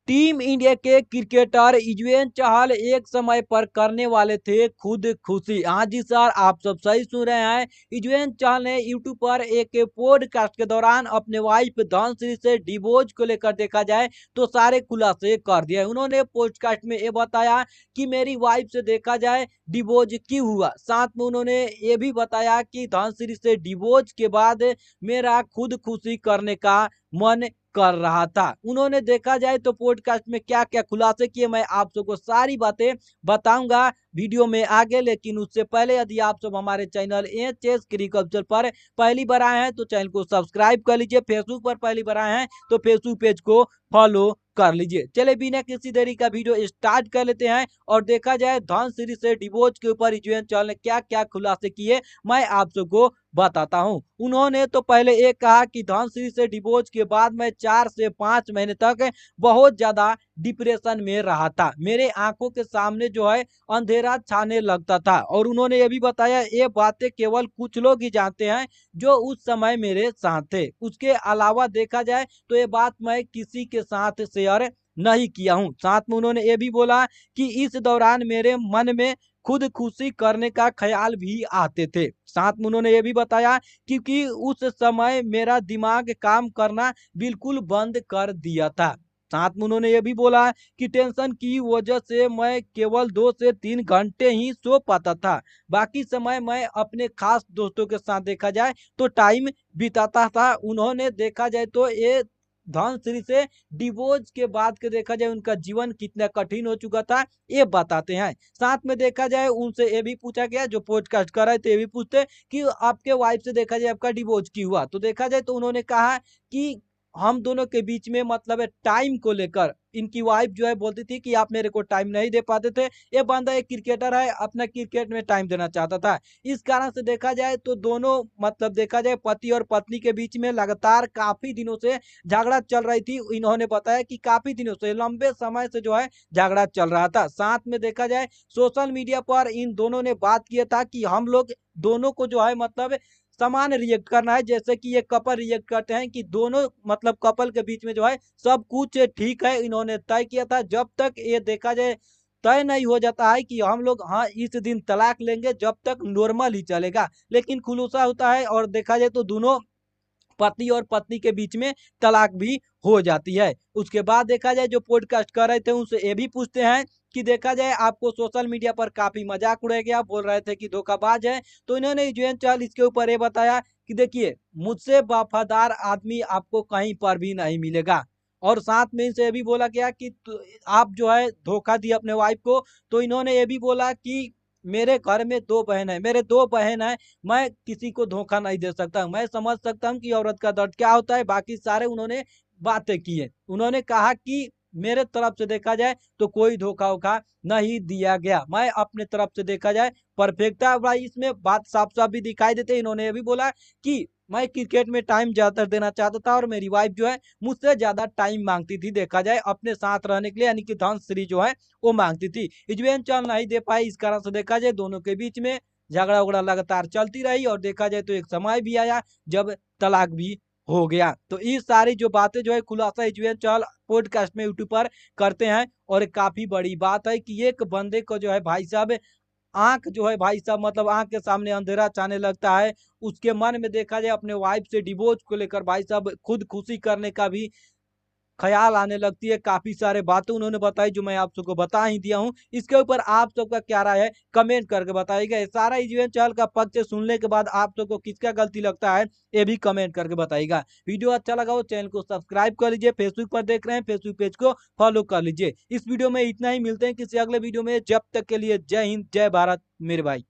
Team India के cricketer Yuzvendra Chahal एक समय पर करने वाले थे खुदकुशी। हाँ जी सर, आप सब सही सुन रहे हैं। युजवेंद्र चहल ने यूट्यूब पर एक पॉडकास्ट के दौरान अपने वाइफ धनश्री से डिवोर्स को लेकर देखा जाए तो सारे खुलासे कर दिए। उन्होंने पॉडकास्ट में ये बताया कि मेरी वाइफ से देखा जाए डिवोर्स क्यों हुआ। साथ में उन्होंने ये भी बताया कि धनश्री से डिवोर्स के बाद मेरा खुदकुशी करने का मन कर रहा था। उन्होंने देखा जाए तो पॉडकास्ट में क्या-क्या खुलासे किए, मैं आप सबको सारी बातें बताऊंगा वीडियो में आगे। लेकिन उससे पहले यदि आप सब हमारे चैनल एचएस एग्रीकल्चर पर पहली बार आए हैं तो चैनल को सब्सक्राइब कर लीजिए। फेसबुक पर पहली बार आए हैं तो फेसबुक पेज को फॉलो कर लीजिए। चले बिना किसी देरी का वीडियो स्टार्ट कर लेते हैं और देखा जाए धनश्री से डिवोर्स के ऊपर युजवेंद्र चहल ने क्या-क्या खुलासे किए, मैं आप सबको बताता हूं। उन्होंने तो पहले ये कहा कि धनश्री से डिवोर्स के बाद मैं 4 से 5 महीने तक बहुत ज्यादा डिप्रेशन में रहा था। मेरे आंखों के सामने जो है अंधेरा छाने लगता था। और उन्होंने ये भी बताया ये बातें केवल कुछ लोग ही जानते हैं जो उस समय मेरे साथ थे। उसके अलावा देखा जाए तो ये बात मैं किसी के साथ शेयर नहीं किया हूं। साथ में उन्होंने ये भी बोला कि इस दौरान मेरे मन में खुदकुशी करने का ख्याल भी आते थे। साथ में उन्होंने ये भी बताया क्योंकि उस समय मेरा दिमाग काम करना बिल्कुल बंद कर दिया था। साथ में उन्होंने ये भी बोला कि टेंशन की वजह से मैं केवल 2 से 3 घंटे ही सो पाता था। बाकी समय मैं अपने खास दोस्तों के साथ देखा जाए तो टाइम बिताता था। उन्होंने देखा जाए तो ये धनश्री से डिवोर्स के बाद के देखा जाए उनका जीवन कितना कठिन हो चुका था, ये बताते हैं। साथ में देखा जाए उनसे ये भी पूछा गया, जो पॉडकास्ट कर रहे थे ये भी पूछते कि आपके वाइफ से देखा जाए आपका डिवोर्स क्यों हुआ। तो देखा जाए तो उन्होंने कहा कि हम दोनों के बीच में मतलब है टाइम को लेकर इनकी वाइफ जो है बोलती थी कि आप मेरे को टाइम नहीं दे पाते थे। ये बंदा एक क्रिकेटर है, अपना क्रिकेट में टाइम देना चाहता था। इस कारण से देखा जाए तो दोनों मतलब देखा जाए पति और पत्नी के बीच में लगातार काफी दिनों से झगड़ा चल रही थी। इन्होंने बताया कि काफी दिनों से लंबे समय से जो है झगड़ा चल रहा था। साथ में देखा जाए सोशल मीडिया पर इन दोनों ने बात किया था कि हम लोग दोनों को जो है मतलब समान रिएक्ट करना है, जैसे कि ये कपल रिएक्ट करते हैं कि दोनों मतलब कपल के बीच में जो है सब कुछ ठीक है। इन्होंने तय किया था जब तक ये देखा जाए तय नहीं हो जाता है कि हम लोग हाँ इस दिन तलाक लेंगे, जब तक नॉर्मल ही चलेगा। लेकिन खुलासा होता है और देखा जाए तो दोनों पति और पत्नी के बीच में तलाक भी हो जाती है। उसके बाद देखा जाए जो पॉडकास्ट कर रहे थे उनसे ये भी पूछते हैं कि देखा जाए आपको सोशल मीडिया पर काफी मजाक उड़ाया गया, बोल रहे थे कि धोखाबाज है। तो इन्होंने युजवेंद्र चहल इसके ऊपर ये बताया कि देखिए मुझसे वफादार आदमी आपको कहीं पर भी नहीं मिलेगा। और साथ में इनसे ये भी बोला गया कि आप जो है धोखा दिए अपने वाइफ को। तो इन्होंने ये भी बोला कि मेरे घर में 2 बहन है, मेरे 2 बहन है, मैं किसी को धोखा नहीं दे सकता। मैं समझ सकता हूँ कि औरत का दर्द क्या होता है। बाकी सारे उन्होंने बातें की है। उन्होंने कहा कि मेरे तरफ से देखा जाए तो कोई धोखा-वोखा नहीं दिया गया। मैं अपने तरफ से देखा जाए परफेक्ट था। भाई इसमें बात साफ-साफ भी दिखाई देती है। इन्होंने ये भी बोला कि मैं क्रिकेट में टाइम ज़्यादातर देना चाहता था और मेरी वाइफ जो है मुझसे ज़्यादा टाइम माँगती थी देखा जाए अपने साथ रहने के लिए, यानी कि धनश्री जो है वो माँगती थी। युजवेंद्र चहल नहीं दे पाई, इस कारण से देखा जाए दोनों के बीच में झगड़ा-वगड़ा लगातार चलती रही और देखा जाए तो एक समय भी आया जब तलाक भी हो गया। तो ये सारी जो बातें जो है खुलासा युजवेंद्र चहल पॉडकास्ट में यूट्यूब पर करते हैं। और एक काफ़ी बड़ी बात है कि एक बंदे को जो है भाई साहब आँख जो है भाई साहब मतलब आँख के सामने अंधेरा छाने लगता है। उसके मन में देखा जाए अपने वाइफ से डिवोर्स को लेकर भाई साहब खुदकुशी करने का भी ख़्याल आने लगती है। काफ़ी सारे बातें उन्होंने बताई जो मैं आप सबको बता ही दिया हूँ। इसके ऊपर आप सबका क्या राय है कमेंट करके बताइएगा। ये सारा युजवेंद्र चहल का पक्ष सुनने के बाद आप सबको किसका गलती लगता है ये भी कमेंट करके बताइएगा। वीडियो अच्छा लगा हो चैनल को सब्सक्राइब कर लीजिए। फेसबुक पर देख रहे हैं फेसबुक पेज को फॉलो कर लीजिए। इस वीडियो में इतना ही, मिलते हैं किसी अगले वीडियो में। जब तक के लिए जय हिंद, जय भारत मेरे भाई।